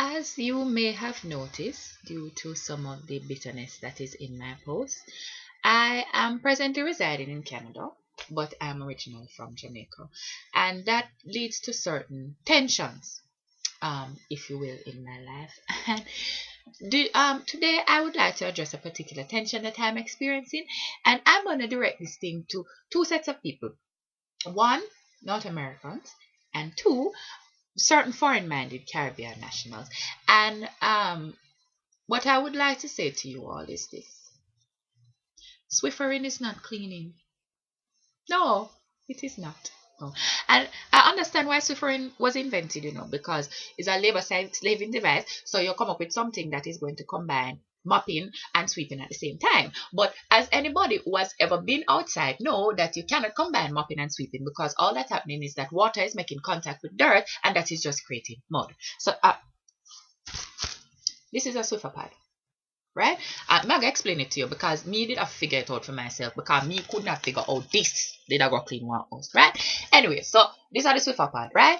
As you may have noticed, due to some of the bitterness that is in my post, I am presently residing in Canada, but I'm originally from Jamaica. And that leads to certain tensions, if you will, in my life. And today I would like to address a particular tension that I'm experiencing, and I'm going to direct this thing to two sets of people. One, North Americans, and two, certain foreign-minded Caribbean nationals. And what I would like to say to you all is this: Swiffering is not cleaning. No, it is not. No. And I understand why Swiffering was invented, because it's a labor saving device. So you come up with something that is going to combine mopping and sweeping at the same time. But as anybody who has ever been outside know that you cannot combine mopping and sweeping, because all that's happening is that water is making contact with dirt and that is just creating mud. So this is a Swiffer pad. Right? I'm going to explain it to you because me did have to figure it out for myself, because me could not figure out this. Did I go clean one house, right? Anyway, so these are the Swiffer pad, right?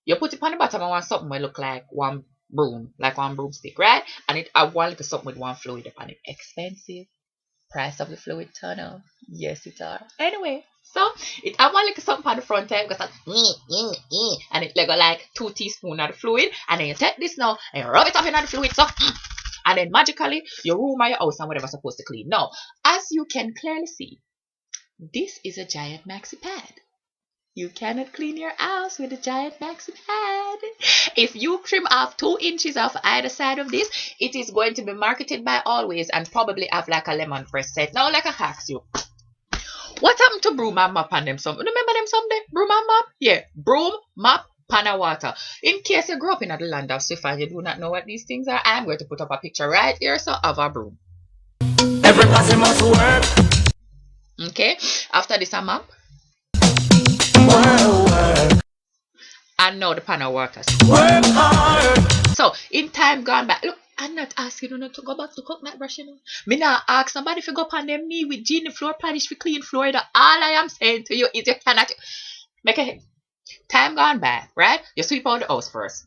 You put it on the bottom and want something will look like one broom, like one broomstick, right? And it have one little something with one fluid upon it. Expensive. Price of the fluid turn up. Yes, it are. Anyway, so it have one little something on the front end, because and it like 2 teaspoons of the fluid, and then you take this now and you rub it up in the fluid, so and then magically your room or your house and whatever supposed to clean. Now, as you can clearly see, this is a giant maxi pad. You cannot clean your house with a giant maxi pad. If you trim off 2 inches off either side of this, it is going to be marketed by Always and probably have like a lemon press set. Now, like I ask you, what happened to broom and mop and them some? Remember them someday? Broom and mop? Yeah, broom, mop, pan of water. In case you grew up in the land of Swiffer and you do not know what these things are, I'm going to put up a picture right here so of a broom. Every person must work. Okay, after this a mop. Work. And now the pan of water. Work hard. So in time gone back, look, I'm not asking you not to go back to cook that brush, Me not ask somebody if you go upon them knee with genie floor polish for clean floor. All I am saying to you is you cannot make a time gone by, right? You sweep out the house first.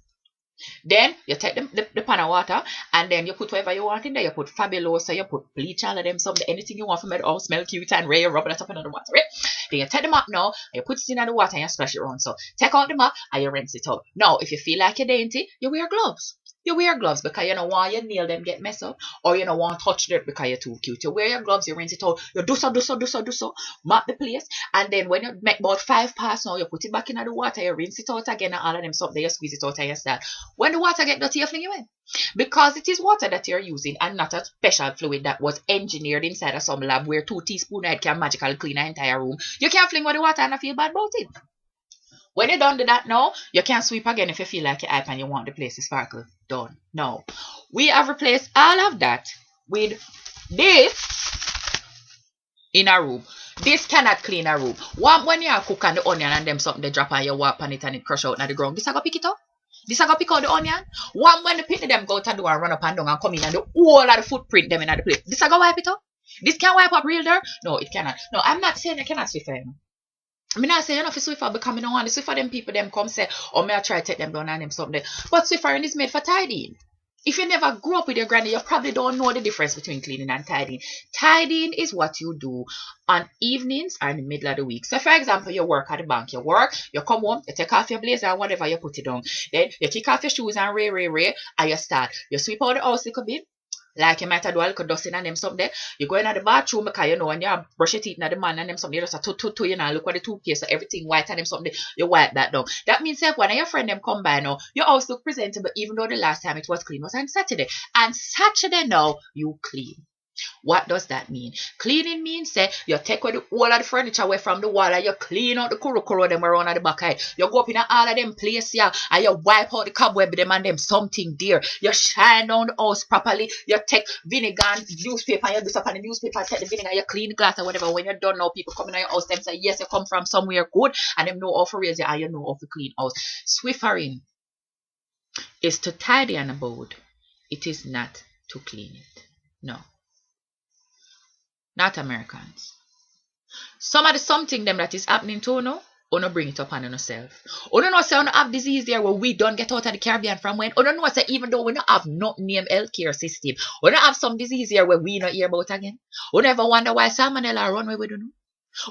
Then you take the pan of water and then you put whatever you want in there. You put Fabuloso, you put bleach, all of them, something, anything you want from it, all smell cute and rare, you rub it up in the water, right? Then you take the mop now and you put it in the water and you splash it around. So take out the mop and you rinse it out. Now, if you feel like you're dainty, you wear gloves. You wear gloves because you don't want your nail them get messed up, or you don't want to touch dirt because you're too cute. You wear your gloves, you rinse it out, you do so, mop the place, and then when you make about 5 passes now, you put it back in the water, you rinse it out again, and all of them something, you squeeze it out and you start. When the water get dirty, you fling it away. Because it is water that you're using and not a special fluid that was engineered inside of some lab where 2 teaspoons of it can magically clean an entire room. You can't fling away the water and I feel bad about it. When you're done with that now, you can't sweep again if you feel like you're hype and you want the place to sparkle. Done. No. We have replaced all of that with this in a room. This cannot clean a room. When you cook on the onion and them something they drop on, you walk on it and it crush out on the ground, this I go pick it up. This I go pick out the onion. When the pitney them go out and do and run up and down and come in and do all of the footprint them in the place, this I go wipe it up. This can wipe up real dirt. No, it cannot. No, I'm not saying you cannot Swiffer. I mean, I say, for Swiffer because I don't want the Swiffer them people them come say, oh, may I try to take them down and them something. But Swiffering is made for tidying. If you never grew up with your granny, you probably don't know the difference between cleaning and tidying. Tidying is what you do on evenings or in the middle of the week. So, for example, you work at the bank, you come home, you take off your blazer or whatever, you put it down. Then you kick off your shoes and and you start. You sweep out the house a little bit. Like you might have do a little dusting and them something. You go in the bathroom because you know when you brush your teeth and the man and them something, you just a two, you know, look at the toothpaste, so everything white and them something, you wipe that down. That means that when your friend them come by now, your house look presentable even though the last time it was clean was on Saturday. And Saturday now, you clean. What does that mean? Cleaning means say you take away all of the furniture away from the wall and you clean out the kuro them around at the back side. You go up in all of them places yeah, and you wipe out the cobweb them and them something there. You shine down the house properly. You take vinegar and newspaper and you do stuff on the newspaper, take the vinegar, you clean the glass or whatever. When you're done now, people come in your house, them say yes, you come from somewhere good and them know how to raise you and you know how to clean house. Swiffering is to tidy an abode. It is not to clean it. No. Not Americans. Some of the something them that is happening to now, Uno bring it up on yourself. Uno know say uno have disease there where we don't get out of the Caribbean from when. Uno know say even though we don't have not name healthcare system, uno have some disease here where we not hear about again. Uno ever wonder why salmonella run away with uno?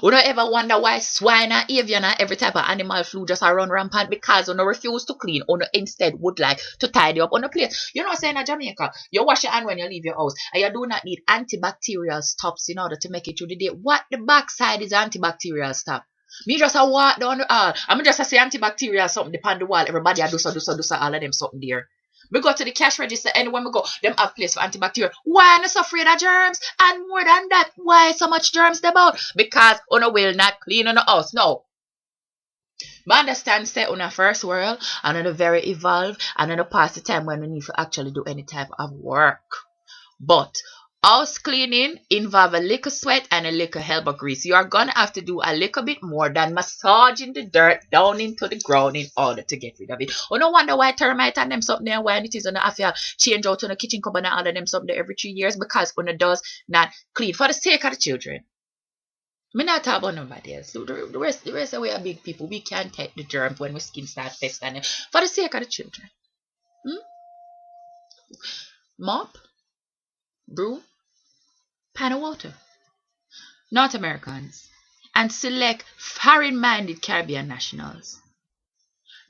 Uno ever wonder why swine and avian and every type of animal flu just a run rampant because uno refuse to clean. Uno instead would like to tidy up on a place. You know what I'm saying in Jamaica? You wash your hand when you leave your house and you do not need antibacterial stops in order to make it through the day. What the backside is antibacterial stop? Me just a walk down the hall. I'm just a say antibacterial something depend the wall. Everybody I do so all of them something there. We go to the cash register anywhere we go, them have place for antibacterial. Why not so afraid of germs? And more than that, why so much germs about? Because una will not clean on the house. No. I understand say una first world and una very evolved and una past the time when we need to actually do any type of work. But house cleaning involve a little sweat and a little elbow grease. You are gonna have to do a little bit more than massaging the dirt down into the ground in order to get rid of it. Oh, no wonder why termite and them something there when it is on the affair change out on the kitchen cupboard and all of them something there every 3 years because when it does not clean for the sake of the children. Me not talk about nobody else. The rest of we are big people. We can't take the germs when we skin start festering for the sake of the children. Mop, broom, pan of water. North Americans and select foreign-minded Caribbean nationals.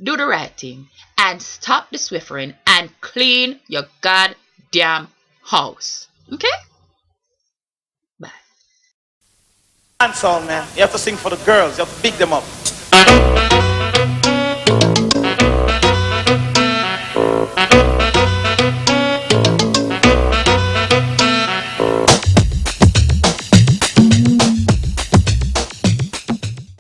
Do the right thing and stop the swiffering and clean your goddamn house. Okay? Bye. Dance on, man. You have to sing for the girls. You have to pick them up.